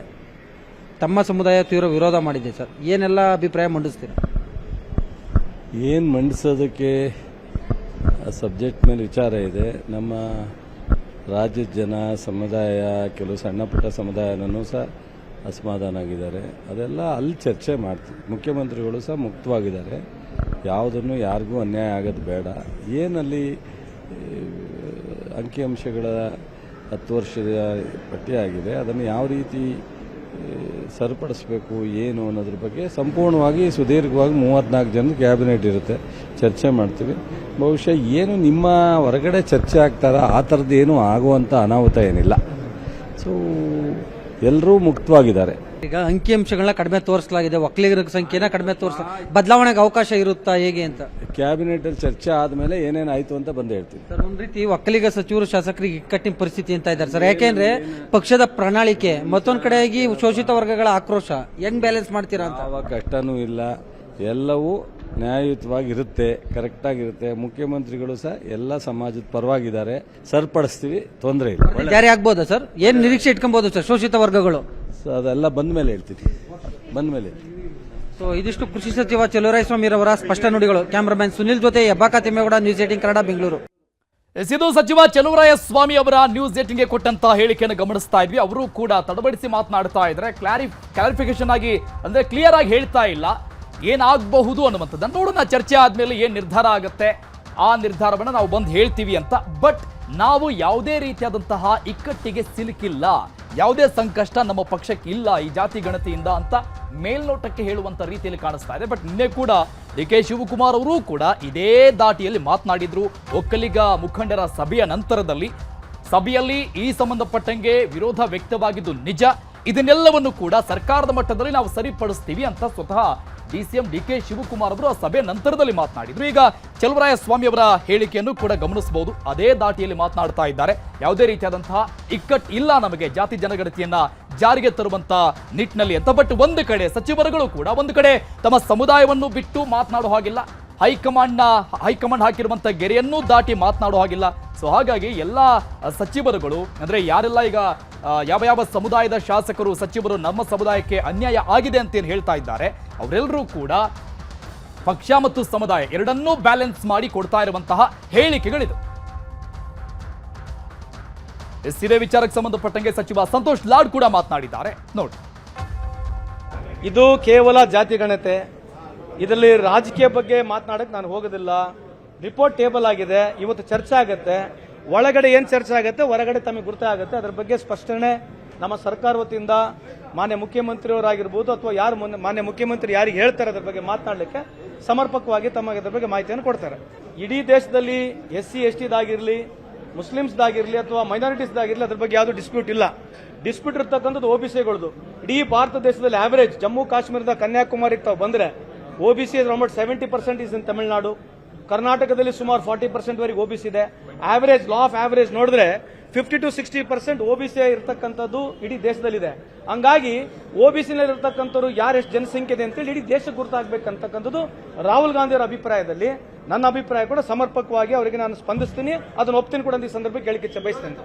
Speaker 6: ತಮ್ಮ ಸಮುದಾಯ ತೀವ್ರ ವಿರೋಧ ಮಾಡಿದೆ ಸರ್, ಏನೆಲ್ಲ ಅಭಿಪ್ರಾಯ ಮಂಡಿಸ್ತೀರಾ?
Speaker 11: ಏನು ಮಂಡಿಸೋದಕ್ಕೆ ಸಬ್ಜೆಕ್ಟ್ ಮೇಲೆ ವಿಚಾರ ಇದೆ. ನಮ್ಮ ರಾಜ್ಯದ ಜನ ಸಮುದಾಯ, ಕೆಲವು ಸಣ್ಣ ಪುಟ್ಟ ಸಮುದಾಯನೂ ಸಹ ಅಸಮಾಧಾನ ಆಗಿದ್ದಾರೆ. ಅದೆಲ್ಲ ಅಲ್ಲಿ ಚರ್ಚೆ ಮಾಡ್ತೀವಿ. ಮುಖ್ಯಮಂತ್ರಿಗಳು ಸಹ ಮುಕ್ತವಾಗಿದ್ದಾರೆ. ಯಾವುದನ್ನು ಯಾರಿಗೂ ಅನ್ಯಾಯ ಆಗೋದು ಬೇಡ. ಏನಲ್ಲಿ ಅಂಕಿಅಂಶಗಳ 10 ವರ್ಷದ ಪಟ್ಟಿಯಾಗಿದೆ, ಅದನ್ನು ಯಾವ ರೀತಿ ಸರಿಪಡಿಸಬೇಕು ಏನು ಅನ್ನೋದ್ರ ಬಗ್ಗೆ ಸಂಪೂರ್ಣವಾಗಿ ಸುದೀರ್ಘವಾಗಿ 34 ಜನ ಕ್ಯಾಬಿನೆಟ್ ಇರುತ್ತೆ, ಚರ್ಚೆ ಮಾಡ್ತೀವಿ. ಬಹುಶಃ ಏನು ನಿಮ್ಮ ಹೊರಗಡೆ ಚರ್ಚೆ ಆಗ್ತಾರ ಆ ಥರದ್ದು ಏನೂ ಆಗುವಂಥ ಅನಾಹುತ ಏನಿಲ್ಲ. ಸೊ ಎಲ್ಲರೂ ಮುಕ್ತವಾಗಿದ್ದಾರೆ.
Speaker 6: ಈಗ ಅಂಕಿಅಂಶಗಳನ್ನ ಕಡಿಮೆ ತೋರಿಸಲಾಗಿದೆ, ಒಕ್ಕಲಿಗರ ಸಂಖ್ಯೆನ ಕಡಿಮೆ ಬದಲಾವಣೆಗೆ ಅವಕಾಶ ಇರುತ್ತಾ ಹೇಗೆ ಅಂತ
Speaker 11: ಕ್ಯಾಬಿನೆಟ್ ಅಲ್ಲಿ ಚರ್ಚೆ ಆದ್ಮೇಲೆ ಏನೇನಾಯ್ತು ಅಂತ ಬಂದು ಹೇಳ್ತೀವಿ
Speaker 6: ಸರ್. ಒಂದ್ ರೀತಿ ಒಕ್ಕಲಿಗ ಸಚಿವರು ಶಾಸಕರಿಗೆ ಇಕ್ಕಟ್ಟಿನ ಪರಿಸ್ಥಿತಿ ಅಂತ ಇದ್ದಾರೆ ಸರ್. ಯಾಕೆಂದ್ರೆ ಪಕ್ಷದ ಪ್ರಣಾಳಿಕೆ, ಮತ್ತೊಂದ್ ಕಡೆಯಾಗಿ ಶೋಷಿತ ವರ್ಗಗಳ ಆಕ್ರೋಶ, ಹೆಂಗ್ ಬ್ಯಾಲೆನ್ಸ್ ಮಾಡ್ತೀರಾ ಅಂತ.
Speaker 11: ಯಾವ ಕಷ್ಟನೂ ಇಲ್ಲ, ಎಲ್ಲವೂ ನ್ಯಾಯಯುತವಾಗಿರುತ್ತೆ, ಕರೆಕ್ಟಾಗಿರುತ್ತೆ. ಮುಖ್ಯಮಂತ್ರಿಗಳು ಸಹ ಎಲ್ಲ ಸಮಾಜದ ಪರವಾಗಿದ್ದಾರೆ, ಸರಿಪಡಿಸ್ತೀವಿ, ತೊಂದರೆ ಇಲ್ಲ.
Speaker 6: ಜಾರಿ ಆಗ್ಬೋದಾ ಸರ್? ಏನ್ ನಿರೀಕ್ಷೆ ಇಟ್ಕೊಬಹುದು ಸರ್ ಶೋಷಿತ ವರ್ಗಗಳು?
Speaker 11: ಅದೆಲ್ಲ ಬಂದ ಮೇಲೆ ಹೇಳ್ತೀವಿ, ಬಂದ ಮೇಲೆ.
Speaker 6: ಸೊ ಇದಿಷ್ಟು ಕೃಷಿ ಸಚಿವ ಚಲುವರಾಯಸ್ವಾಮಿ ಅವರ ಸ್ಪಷ್ಟ ನುಡಿಗಳು. ಕ್ಯಾಮರಾಮನ್ ಸುನಿಲ್ ಜೊತೆ ಹೆಬ್ಬಾಕ ತಿಮ್ಮೇಗೌಡ, ನ್ಯೂಸ್ 18 ಕನ್ನಡ, ಬೆಂಗಳೂರು.
Speaker 1: ಇದು ಸಚಿವ ಚಲುವರಾಯಸ್ವಾಮಿ ಅವರ ನ್ಯೂಸ್ 18ಗೆ ಕೊಟ್ಟಂತ ಹೇಳಿಕೆಯನ್ನು ಗಮನಿಸ್ತಾ ಇದ್ವಿ. ಅವರು ಕೂಡ ತಡಬಡಿಸಿ ಮಾತನಾಡ್ತಾ ಇದ್ರೆ, ಕ್ಲಾರಿಫಿಕೇಶನ್ ಆಗಿ ಅಂದ್ರೆ ಕ್ಲಿಯರ್ ಆಗಿ ಹೇಳ್ತಾ ಇಲ್ಲ ಏನಾಗಬಹುದು ಅನ್ನುವಂಥದ್ದನ್ನು. ನೋಡೋಣ ಚರ್ಚೆ ಆದ್ಮೇಲೆ ಏನ್ ನಿರ್ಧಾರ ಆಗುತ್ತೆ, ಆ ನಿರ್ಧಾರವನ್ನು ನಾವು ಬಂದು ಹೇಳ್ತೀವಿ ಅಂತ. ಬಟ್ ನಾವು ಯಾವುದೇ ರೀತಿಯಾದಂತಹ ಇಕ್ಕಟ್ಟಿಗೆ ಸಿಲುಕಿಲ್ಲ, ಯಾವುದೇ ಸಂಕಷ್ಟ ನಮ್ಮ ಪಕ್ಷಕ್ಕೆ ಇಲ್ಲ ಈ ಜಾತಿ ಗಣತಿಯಿಂದ ಅಂತ ಮೇಲ್ನೋಟಕ್ಕೆ ಹೇಳುವಂತ ರೀತಿಯಲ್ಲಿ ಕಾಣಿಸ್ತಾ ಇದೆ. ಬಟ್ ನಿನ್ನೆ ಕೂಡ ಡಿ.ಕೆ. ಶಿವಕುಮಾರ್ ಅವರು ಕೂಡ ಇದೇ ದಾಟಿಯಲ್ಲಿ ಮಾತನಾಡಿದ್ರು. ಒಕ್ಕಲಿಗ ಮುಖಂಡರ ಸಭೆಯ ನಂತರದಲ್ಲಿ ಸಭೆಯಲ್ಲಿ ಈ ಸಂಬಂಧಪಟ್ಟಂಗೆ ವಿರೋಧ ವ್ಯಕ್ತವಾಗಿದ್ದು ನಿಜ. ಇದನ್ನೆಲ್ಲವನ್ನು ಕೂಡ ಸರ್ಕಾರದ ಮಟ್ಟದಲ್ಲಿ ನಾವು ಸರಿಪಡಿಸ್ತೀವಿ ಅಂತ ಸ್ವತಃ ಡಿಸಿಎಂ ಡಿ.ಕೆ. ಶಿವಕುಮಾರ್ ಅವರು ಆ ಸಭೆ ನಂತರದಲ್ಲಿ ಮಾತನಾಡಿದ್ರು. ಈಗ ಚಲುವರಾಯಸ್ವಾಮಿ ಅವರ ಹೇಳಿಕೆಯನ್ನು ಕೂಡ ಗಮನಿಸಬಹುದು. ಅದೇ ದಾಟಿಯಲ್ಲಿ ಮಾತನಾಡ್ತಾ ಇದ್ದಾರೆ. ಯಾವುದೇ ರೀತಿಯಾದಂತಹ ಇಕ್ಕಟ್ಟು ಇಲ್ಲ ನಮಗೆ ಜಾತಿ ಜನಗಣತಿಯನ್ನ ಜಾರಿಗೆ ತರುವಂತ ನಿಟ್ಟಿನಲ್ಲಿ ಅಂತ. ಬಟ್ ಒಂದು ಕಡೆ ಸಚಿವರುಗಳು ಕೂಡ ಒಂದು ಕಡೆ ತಮ್ಮ ಸಮುದಾಯವನ್ನು ಬಿಟ್ಟು ಮಾತನಾಡೋ ಹಾಗಿಲ್ಲ, ಹೈಕಮಾಂಡ್ ಹಾಕಿರುವಂತ ಗೆರೆಯನ್ನು ದಾಟಿ ಮಾತನಾಡೋ ಹಾಗಿಲ್ಲ. ಸೊ ಹಾಗಾಗಿ ಎಲ್ಲ ಸಚಿವರುಗಳು ಅಂದ್ರೆ ಯಾರೆಲ್ಲ ಈಗ ಯಾವ ಸಮುದಾಯದ ಶಾಸಕರು ಸಚಿವರು ನಮ್ಮ ಸಮುದಾಯಕ್ಕೆ ಅನ್ಯಾಯ ಆಗಿದೆ ಅಂತ ಏನು ಹೇಳ್ತಾ ಇದ್ದಾರೆ, ಅವರೆಲ್ಲರೂ ಕೂಡ ಪಕ್ಷ ಮತ್ತು ಸಮುದಾಯ ಎರಡನ್ನೂ ಬ್ಯಾಲೆನ್ಸ್ ಮಾಡಿ ಕೊಡ್ತಾ ಇರುವಂತಹ ಹೇಳಿಕೆಗಳಿದು. ಇದೇ ವಿಚಾರಕ್ಕೆ ಸಂಬಂಧಪಟ್ಟಂಗೆ ಸಚಿವ ಸಂತೋಷ್ ಲಾಡ್ ಕೂಡ ಮಾತನಾಡಿದ್ದಾರೆ ನೋಡಿ.
Speaker 8: ಇದು ಕೇವಲ ಜಾತಿ ಗಣತೆ, ಇದರಲ್ಲಿ ರಾಜಕೀಯ ಬಗ್ಗೆ ಮಾತನಾಡಕ್ಕೆ ನಾನು ಹೋಗೋದಿಲ್ಲ. ರಿಪೋರ್ಟ್ ಟೇಬಲ್ ಆಗಿದೆ, ಇವತ್ತು ಚರ್ಚೆ ಆಗುತ್ತೆ. ಒಳಗಡೆ ಏನ್ ಚರ್ಚೆ ಆಗುತ್ತೆ, ಹೊರಗಡೆ ತಮಗೆ ಗುರುತ ಆಗುತ್ತೆ. ಅದರ ಬಗ್ಗೆ ಸ್ಪಷ್ಟನೆ ನಮ್ಮ ಸರ್ಕಾರ ವತಿಯಿಂದ ಮಾನ್ಯ ಮುಖ್ಯಮಂತ್ರಿಯವರಾಗಿರ್ಬೋದು ಅಥವಾ ಯಾರು ಮಾನ್ಯ ಮುಖ್ಯಮಂತ್ರಿ ಯಾರಿಗೆ ಹೇಳ್ತಾರೆ ಅದರ ಬಗ್ಗೆ ಮಾತನಾಡಲಿಕ್ಕೆ ಸಮರ್ಪಕವಾಗಿ ತಮಗೆ ಅದರ ಬಗ್ಗೆ ಮಾಹಿತಿಯನ್ನು ಕೊಡ್ತಾರೆ. ಇಡೀ ದೇಶದಲ್ಲಿ SC STದಾಗಿರಲಿ, ಮುಸ್ಲಿಮ್ಸ್ದಾಗಿರಲಿ ಅಥವಾ ಮೈನಾರಿಟೀಸ್ದಾಗಿರಲಿ ಅದ್ರ ಬಗ್ಗೆ ಯಾವುದು ಡಿಸ್ಪ್ಯೂಟ್ ಇಲ್ಲ. ಡಿಸ್ಪ್ಯೂಟ್ ಇರ್ತಕ್ಕಂಥದ್ದು OBCಗಳದು. ಇಡೀ ಭಾರತ ದೇಶದಲ್ಲಿ ಆವರೇಜ್ ಜಮ್ಮು ಕಾಶ್ಮೀರದ ಕನ್ಯಾಕುಮಾರಿಗೆ ತಾವು ಬಂದ್ರೆ OBC around 70% is in Tamil Nadu. ಕರ್ನಾಟಕದಲ್ಲಿ ಸುಮಾರು 40% ವರೆಗೆ OBC ಇದೆ. ಆವರೇಜ್ ಲಾ ಆಫ್ ಆವರೇಜ್ ನೋಡಿದ್ರೆ 50 to 60% OBC ಇರತಕ್ಕಂಥದ್ದು ಇಡೀ ದೇಶದಲ್ಲಿದೆ. ಹಂಗಾಗಿ OBC ನಲ್ಲಿ ಇರತಕ್ಕಂಥವ್ರು ಯಾರೆಷ್ಟು ಜನಸಂಖ್ಯೆ ಇದೆ ಅಂತೇಳಿ ಇಡೀ ದೇಶಕ್ಕೆ ಗುರುತಾಗಬೇಕಂತಕ್ಕಂಥದ್ದು ರಾಹುಲ್ ಗಾಂಧಿ ಅವರ ಅಭಿಪ್ರಾಯದಲ್ಲಿ ನನ್ನ ಅಭಿಪ್ರಾಯ ಕೂಡ ಸಮರ್ಪಕವಾಗಿ ಅವರಿಗೆ ನಾನು ಸ್ಪಂದಿಸ್ತೀನಿ, ಅದನ್ನು ಒಪ್ತೀನಿ ಕೂಡ ಈ ಸಂದರ್ಭಕ್ಕೆ ಹೇಳಿಕೆ ಬಯಸ್ತೇನೆ.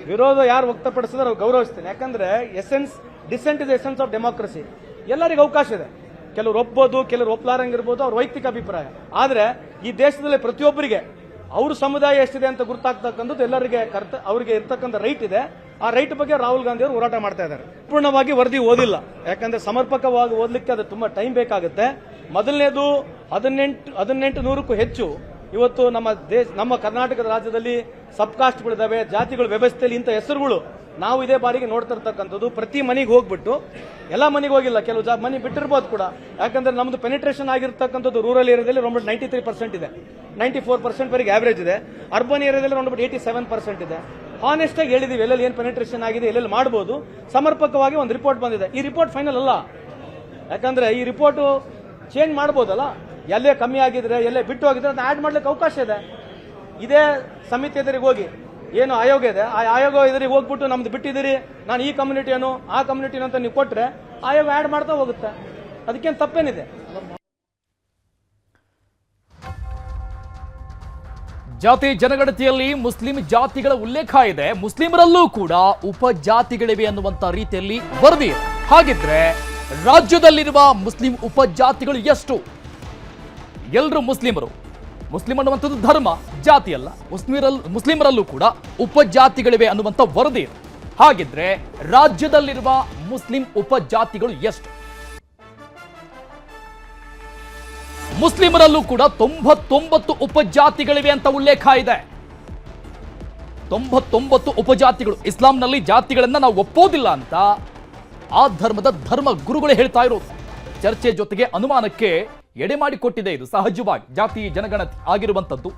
Speaker 8: ವಿರೋಧ ಯಾರು ವ್ಯಕ್ತಪಡಿಸಿದ್ರೆ ಅವ್ರು ಗೌರವಿಸ್ತೀನಿ. ಯಾಕಂದ್ರೆ dissent is essence of democracy. ಎಲ್ಲರಿಗೂ ಅವಕಾಶ ಇದೆ, ಕೆಲವರು ಒಪ್ಪಬಹುದು, ಕೆಲವರು ಒಪ್ಪಲಾರಂಗಿರ್ಬೋದು, ಅವ್ರ ವೈಯಕ್ತಿಕ ಅಭಿಪ್ರಾಯ. ಆದ್ರೆ ಈ ದೇಶದಲ್ಲಿ ಪ್ರತಿಯೊಬ್ಬರಿಗೆ ಅವ್ರ ಸಮುದಾಯ ಎಷ್ಟಿದೆ ಅಂತ ಗುರುತಾಗ್ತಕ್ಕಂಥದ್ದು ಎಲ್ಲರಿಗೆ ಅವರಿಗೆ ಇರ್ತಕ್ಕಂಥ ರೈಟ್ ಇದೆ. ಆ ರೈಟ್ ಬಗ್ಗೆ ರಾಹುಲ್ ಗಾಂಧಿ ಅವರು ಹೋರಾಟ ಮಾಡ್ತಾ ಇದ್ದಾರೆ. ಪೂರ್ಣವಾಗಿ ವರದಿ ಓದಿಲ್ಲ, ಯಾಕಂದ್ರೆ ಸಮರ್ಪಕವಾಗಿ ಓದಲಿಕ್ಕೆ ಅದು ತುಂಬಾ ಟೈಮ್ ಬೇಕಾಗುತ್ತೆ. ಮೊದಲನೇದು 1800ಕ್ಕೂ ಹೆಚ್ಚು ಇವತ್ತು ನಮ್ಮ ಕರ್ನಾಟಕದ ರಾಜ್ಯದಲ್ಲಿ ಸಬ್ಕಾಸ್ಟ್ಗಳಿದಾವೆ, ಜಾತಿಗಳ ವ್ಯವಸ್ಥೆಯಲ್ಲಿ ಇಂಥ ಹೆಸರುಗಳು ನಾವು ಇದೇ ಬಾರಿಗೆ ನೋಡ್ತಿರ್ತಕ್ಕಂಥದ್ದು. ಪ್ರತಿ ಮನೆಗೆ ಹೋಗ್ಬಿಟ್ಟು, ಎಲ್ಲ ಮನೆಗೆ ಹೋಗಿಲ್ಲ, ಕೆಲವು ಮನೆ ಬಿಟ್ಟಿರ್ಬೋದು ಕೂಡ, ಯಾಕಂದ್ರೆ ನಮ್ದು ಪೆನಿಟ್ರೇಷನ್ ಆಗಿರ್ತಕ್ಕಂಥದ್ದು ರೂರಲ್ ಏರಿಯಾದಲ್ಲಿ 93% ಇದೆ, 94% ವರೆಗೆ ಆವರೇಜ್ ಇದೆ. ಅರ್ಬನ್ ಏರಿಯಾದಲ್ಲಿ 87% ಇದೆ. ಹಾನೆಸ್ಟ್ ಆಗಿ ಹೇಳಿದೀವಿ ಎಲ್ಲೆಲ್ಲಿ ಏನು ಪೆನಿಟ್ರೇಷನ್ ಆಗಿದೆ, ಎಲ್ಲೆಲ್ಲಿ ಮಾಡಬಹುದು. ಸಮರ್ಪಕವಾಗಿ ಒಂದು ರಿಪೋರ್ಟ್ ಬಂದಿದೆ. ಈ ರಿಪೋರ್ಟ್ ಫೈನಲ್ ಅಲ್ಲ, ಯಾಕಂದ್ರೆ ಈ ರಿಪೋರ್ಟ್ ಚೇಂಜ್ ಮಾಡಬಹುದಲ್ಲ. ಎಲ್ಲೇ ಕಮ್ಮಿ ಆಗಿದ್ರೆ, ಎಲ್ಲೇ ಬಿಟ್ಟು ಹೋಗಿದ್ರೆ ಅದನ್ನ ಆಡ್ ಮಾಡ್ಲಿಕ್ಕೆ ಅವಕಾಶ ಇದೆ. ಇದೇ ಸಮಿತಿ ಎದುರಿಗೆ ಹೋಗಿ, ಏನು ಆಯೋಗ ಇದೆ, ಆ ಆಯೋಗ ಎದುರಿಗೆ ಹೋಗ್ಬಿಟ್ಟು ನಮ್ದು ಬಿಟ್ಟಿದ್ದೀರಿ, ನಾನು ಈ ಕಮ್ಯುನಿಟಿಯನ್ನು ಆ ಕಮ್ಯುನಿಟಿಯನ್ನು ಅಂತ ನೀವು ಕೊಟ್ರೆ ಆಯೋಗ ಆಡ್ ಮಾಡ್ತಾ ಹೋಗುತ್ತೆ. ಅದಕ್ಕೇನು ತಪ್ಪೇನಿದೆ?
Speaker 1: ಜಾತಿ ಜನಗಣತಿಯಲ್ಲಿ ಮುಸ್ಲಿಂ ಜಾತಿಗಳ ಉಲ್ಲೇಖ ಇದೆ, ಮುಸ್ಲಿಮರಲ್ಲೂ ಕೂಡ ಉಪಜಾತಿಗಳಿವೆ ಅನ್ನುವಂತ ರೀತಿಯಲ್ಲಿ ವರದಿ ಇದೆ. ಹಾಗಿದ್ರೆ ರಾಜ್ಯದಲ್ಲಿರುವ ಮುಸ್ಲಿಂ ಉಪಜಾತಿಗಳು ಎಷ್ಟು? ಎಲ್ಲರೂ ಮುಸ್ಲಿಮರು. ಮುಸ್ಲಿಂ ಅನ್ನುವಂಥದ್ದು ಧರ್ಮ, ಜಾತಿ ಅಲ್ಲ. ಮುಸ್ಲಿಮರಲ್ಲೂ ಕೂಡ ಉಪಜಾತಿಗಳಿವೆ ಅನ್ನುವಂಥ ವರದಿ ಇದೆ. ಹಾಗಿದ್ರೆ ರಾಜ್ಯದಲ್ಲಿರುವ ಮುಸ್ಲಿಂ ಉಪಜಾತಿಗಳು ಎಷ್ಟು? ಮುಸ್ಲಿಮರಲ್ಲೂ ಕೂಡ 99 ಉಪಜಾತಿಗಳಿವೆ ಅಂತ ಉಲ್ಲೇಖ ಇದೆ. 99 ಉಪಜಾತಿಗಳು. ಇಸ್ಲಾಂನಲ್ಲಿ ಜಾತಿಗಳನ್ನ ನಾವು ಒಪ್ಪೋದಿಲ್ಲ ಅಂತ ಆ ಧರ್ಮದ ಧರ್ಮ ಗುರುಗಳು ಹೇಳ್ತಾ ಇರೋದು. ಚರ್ಚೆ ಜೊತೆಗೆ ಅನುಮಾನಕ್ಕೆ ಎಡೆ ಮಾಡಿಕೊಟ್ಟಿದೆ ಇದು. ಸಹಜವಾಗಿ ಜಾತಿ ಜನಗಣತಿ ಆಗಿರುವಂಥದ್ದು.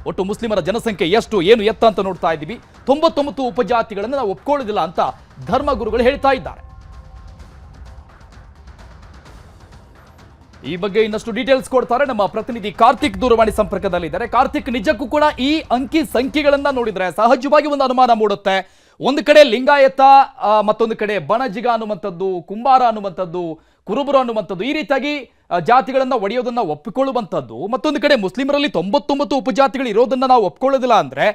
Speaker 1: ಒಟ್ಟು ಮುಸ್ಲಿಮರ ಜನಸಂಖ್ಯೆ ಎಷ್ಟು, ಏನು ಎತ್ತ ಅಂತ ನೋಡ್ತಾ ಇದ್ದೀವಿ. 99 ಉಪಜಾತಿಗಳನ್ನು ನಾವು ಒಪ್ಕೊಳ್ಳೋದಿಲ್ಲ ಅಂತ ಧರ್ಮ ಗುರುಗಳು ಹೇಳ್ತಾ ಇದ್ದಾರೆ. ಈ ಬಗ್ಗೆ ಇನ್ನಷ್ಟು ಡೀಟೇಲ್ಸ್ ಕೊಡ್ತಾರೆ ನಮ್ಮ ಪ್ರತಿನಿಧಿ ಕಾರ್ತಿಕ್, ದೂರವಾಣಿ ಸಂಪರ್ಕದಲ್ಲಿದ್ದಾರೆ. ಕಾರ್ತಿಕ್, ನಿಜಕ್ಕೂ ಕೂಡ ಈ ಅಂಕಿ ಸಂಖ್ಯೆಗಳನ್ನ ನೋಡಿದ್ರೆ ಸಹಜವಾಗಿ ಒಂದು ಅನುಮಾನ ಮೂಡುತ್ತೆ. ಒಂದು ಕಡೆ ಲಿಂಗಾಯತ, ಮತ್ತೊಂದು ಕಡೆ ಬಣಜಿಗ ಅನ್ನುವಂಥದ್ದು, ಕುಂಬಾರ ಅನ್ನುವಂಥದ್ದು, ಕುರುಬರು ಅನ್ನುವಂಥದ್ದು, ಈ ರೀತಿಯಾಗಿ ಜಾತಿಗಳನ್ನ ಒಡೆಯೋದನ್ನ ಒಪ್ಪಿಕೊಳ್ಳುವಂಥದ್ದು. ಮತ್ತೊಂದು ಕಡೆ ಮುಸ್ಲಿಮರಲ್ಲಿ 99 ಉಪಜಾತಿಗಳು ಇರೋದನ್ನ ನಾವು ಒಪ್ಕೊಳ್ಳೋದಿಲ್ಲ ಅಂದ್ರೆ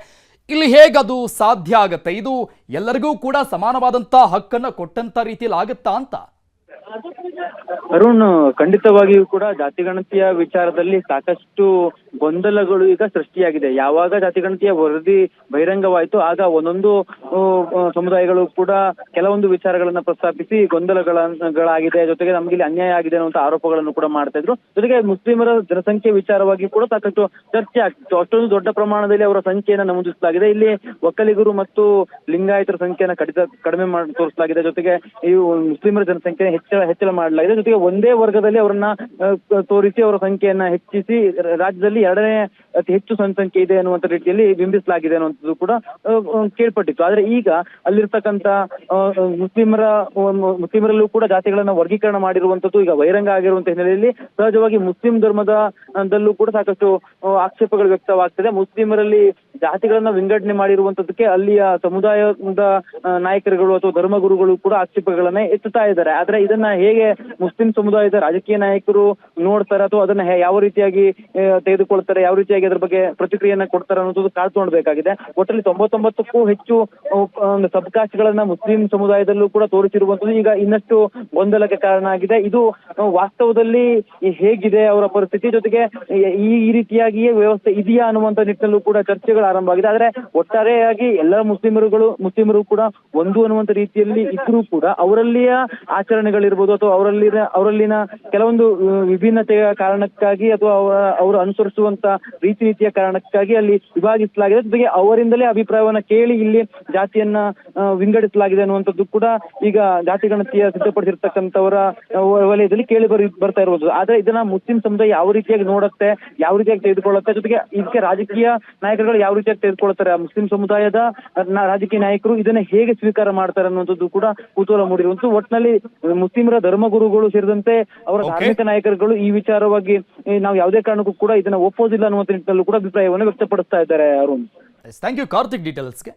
Speaker 1: ಇಲ್ಲಿ ಹೇಗದು ಸಾಧ್ಯ ಆಗತ್ತೆ? ಇದು ಎಲ್ಲರಿಗೂ ಕೂಡ ಸಮಾನವಾದಂತ ಹಕ್ಕನ್ನ ಕೊಟ್ಟಂತ ರೀತಿಯಲ್ಲಿ ಆಗತ್ತಾ ಅಂತ?
Speaker 6: ಅರುಣ್, ಖಂಡಿತವಾಗಿಯೂ ಕೂಡ ಜಾತಿಗಣತಿಯ ವಿಚಾರದಲ್ಲಿ ಸಾಕಷ್ಟು ಗೊಂದಲಗಳು ಈಗ ಸೃಷ್ಟಿಯಾಗಿದೆ. ಯಾವಾಗ ಜಾತಿಗಣತಿಯ ವರದಿ ಬಹಿರಂಗವಾಯಿತು ಆಗ ಒಂದೊಂದು ಸಮುದಾಯಗಳು ಕೂಡ ಕೆಲವೊಂದು ವಿಚಾರಗಳನ್ನ ಪ್ರಸ್ತಾಪಿಸಿ ಗೊಂದಲಗಳಾಗಿದೆ, ಜೊತೆಗೆ ನಮ್ಗೆ ಇಲ್ಲಿ ಅನ್ಯಾಯ ಆಗಿದೆ ಅನ್ನುವಂತ ಆರೋಪಗಳನ್ನು ಕೂಡ ಮಾಡ್ತಾ ಇದ್ರು. ಜೊತೆಗೆ ಮುಸ್ಲಿಮರ ಜನಸಂಖ್ಯೆ ವಿಚಾರವಾಗಿ ಕೂಡ ಸಾಕಷ್ಟು ಚರ್ಚೆ ಆಗ್ತಿತ್ತು. ಅಷ್ಟೊಂದು ದೊಡ್ಡ ಪ್ರಮಾಣದಲ್ಲಿ ಅವರ ಸಂಖ್ಯೆಯನ್ನು ನಮೂದಿಸಲಾಗಿದೆ. ಇಲ್ಲಿ ಒಕ್ಕಲಿಗರು ಮತ್ತು ಲಿಂಗಾಯತರ ಸಂಖ್ಯೆಯನ್ನು ಕಡಿಮೆ ಮಾಡಿ ತೋರಿಸಲಾಗಿದೆ. ಜೊತೆಗೆ ಈ ಮುಸ್ಲಿಮರ ಜನಸಂಖ್ಯೆ ಹೆಚ್ಚಳ ಮಾಡಲಾಗಿದೆ. ಜೊತೆಗೆ ಒಂದೇ ವರ್ಗದಲ್ಲಿ ಅವರನ್ನ ತೋರಿಸಿ ಅವರ ಸಂಖ್ಯೆಯನ್ನ ಹೆಚ್ಚಿಸಿ ರಾಜ್ಯದಲ್ಲಿ 2ನೇ ಅತಿ ಹೆಚ್ಚು ಜನಸಂಖ್ಯೆ ಇದೆ ಅನ್ನುವಂಥ ರೀತಿಯಲ್ಲಿ ಬಿಂಬಿಸಲಾಗಿದೆ ಅನ್ನುವಂಥದ್ದು ಕೂಡ ಕೇಳ್ಪಟ್ಟಿತ್ತು. ಆದ್ರೆ ಈಗ ಅಲ್ಲಿರ್ತಕ್ಕಂಥ ಮುಸ್ಲಿಮರಲ್ಲೂ ಕೂಡ ಜಾತಿಗಳನ್ನ ವರ್ಗೀಕರಣ ಮಾಡಿರುವಂತದ್ದು ಈಗ ಬಹಿರಂಗ ಆಗಿರುವಂತ ಹಿನ್ನೆಲೆಯಲ್ಲಿ ಸಹಜವಾಗಿ ಮುಸ್ಲಿಂ ಧರ್ಮದಲ್ಲೂ ಕೂಡ ಸಾಕಷ್ಟು ಆಕ್ಷೇಪಗಳು ವ್ಯಕ್ತವಾಗ್ತದೆ. ಮುಸ್ಲಿಮರಲ್ಲಿ ಜಾತಿಗಳನ್ನ ವಿಂಗಡಣೆ ಮಾಡಿರುವಂತದಕ್ಕೆ ಅಲ್ಲಿಯ ಸಮುದಾಯದ ನಾಯಕರುಗಳು ಅಥವಾ ಧರ್ಮಗುರುಗಳು ಕೂಡ ಆಕ್ಷೇಪಗಳನ್ನ ಎತ್ತುತ್ತಾ ಇದ್ದಾರೆ. ಆದ್ರೆ ಇದನ್ನ ಹೇಗೆ ಮುಸ್ಲಿಂ ಸಮುದಾಯದ ರಾಜಕೀಯ ನಾಯಕರು ನೋಡ್ತಾರೆ ಅಥವಾ ಅದನ್ನ ಯಾವ ರೀತಿಯಾಗಿ ತೆಗೆದುಕೊಳ್ತಾರೆ, ಯಾವ ರೀತಿಯಾಗಿ ಅದರ ಬಗ್ಗೆ ಪ್ರತಿಕ್ರಿಯೆಯನ್ನ ಕೊಡ್ತಾರೆ ಅನ್ನೋದು ಕಾದು ನೋಡ್ಬೇಕಾಗಿದೆ. ಒಟ್ಟಲ್ಲಿ 99ಕ್ಕೂ ಹೆಚ್ಚು ಸಬ್ಕಾಸ್ಟ್ಗಳನ್ನ ಮುಸ್ಲಿಂ ಸಮುದಾಯದಲ್ಲೂ ಕೂಡ ತೋರಿಸಿರುವಂತದ್ದು ಈಗ ಇನ್ನಷ್ಟು ಗೊಂದಲಕ್ಕೆ ಕಾರಣ ಆಗಿದೆ. ಇದು ವಾಸ್ತವದಲ್ಲಿ ಹೇಗಿದೆ ಅವರ ಪರಿಸ್ಥಿತಿ, ಜೊತೆಗೆ ಈ ರೀತಿಯಾಗಿಯೇ ವ್ಯವಸ್ಥೆ ಇದೆಯಾ ಅನ್ನುವಂತ ನಿಟ್ಟಿನಲ್ಲೂ ಕೂಡ ಚರ್ಚೆಗಳು ಆರಂಭ ಆಗಿದೆ. ಆದ್ರೆ ಒಟ್ಟಾರೆಯಾಗಿ ಎಲ್ಲ ಮುಸ್ಲಿಮರು ಕೂಡ ಒಂದು ಅನ್ನುವಂತ ರೀತಿಯಲ್ಲಿ ಇದ್ರೂ ಕೂಡ ಅವರಲ್ಲಿಯ ಆಚರಣೆಗಳು ಭಾವನೆಗಳಿರ್ಬೋದು ಅಥವಾ ಅವರಲ್ಲಿನ ಕೆಲವೊಂದು ವಿಭಿನ್ನತೆಯ ಕಾರಣಕ್ಕಾಗಿ ಅಥವಾ ಅವರು ಅನುಸರಿಸುವಂತ ರೀತಿ ನೀತಿಯ ಕಾರಣಕ್ಕಾಗಿ ಅಲ್ಲಿ ವಿಭಾಗಿಸಲಾಗಿದೆ. ಜೊತೆಗೆ ಅವರಿಂದಲೇ ಅಭಿಪ್ರಾಯವನ್ನ ಕೇಳಿ ಇಲ್ಲಿ ಜಾತಿಯನ್ನ ವಿಂಗಡಿಸಲಾಗಿದೆ ಅನ್ನುವಂಥದ್ದು ಕೂಡ ಈಗ ಜಾತಿ ಗಣತಿಯ ಸಿದ್ಧಪಡಿಸಿರ್ತಕ್ಕಂಥವರ ವಲಯದಲ್ಲಿ ಕೇಳಿ ಬರ್ತಾ ಇರುವುದು. ಆದ್ರೆ ಇದನ್ನ ಮುಸ್ಲಿಂ ಸಮುದಾಯ ಯಾವ ರೀತಿಯಾಗಿ ನೋಡುತ್ತೆ, ಯಾವ ರೀತಿಯಾಗಿ ತೆಗೆದುಕೊಳ್ಳುತ್ತೆ, ಜೊತೆಗೆ ಇದಕ್ಕೆ ರಾಜಕೀಯ ನಾಯಕರುಗಳು ಯಾವ ರೀತಿಯಾಗಿ ತೆಗೆದುಕೊಳ್ತಾರೆ, ಮುಸ್ಲಿಂ ಸಮುದಾಯದ ರಾಜಕೀಯ ನಾಯಕರು ಇದನ್ನ ಹೇಗೆ ಸ್ವೀಕಾರ ಮಾಡ್ತಾರೆ ಅನ್ನೋದು ಕೂಡ ಕುತೂಹಲ ಮೂಡಿರುವಂತ. ಒಟ್ಟಿನಲ್ಲಿ ಮುಸ್ಲಿಮರ ಧರ್ಮಗುರುಗಳು ಸೇರಿದಂತೆ ಅವರ ಧಾರ್ಮಿಕ ನಾಯಕರುಗಳು ಈ ವಿಚಾರವಾಗಿ ನಾವು ಯಾವುದೇ ಕಾರಣಕ್ಕೂ ಕೂಡ ಇದನ್ನ ಒಪ್ಪೋದಿಲ್ಲ ಅನ್ನುವಂತ ನಿಟ್ಟಿನಲ್ಲೂ ಕೂಡ ಅಭಿಪ್ರಾಯವನ್ನು ವ್ಯಕ್ತಪಡಿಸ್ತಾ ಇದ್ದಾರೆ. Arun,
Speaker 1: thank you Karthik ಡೀಟೇಲ್ಸ್ಗೆ.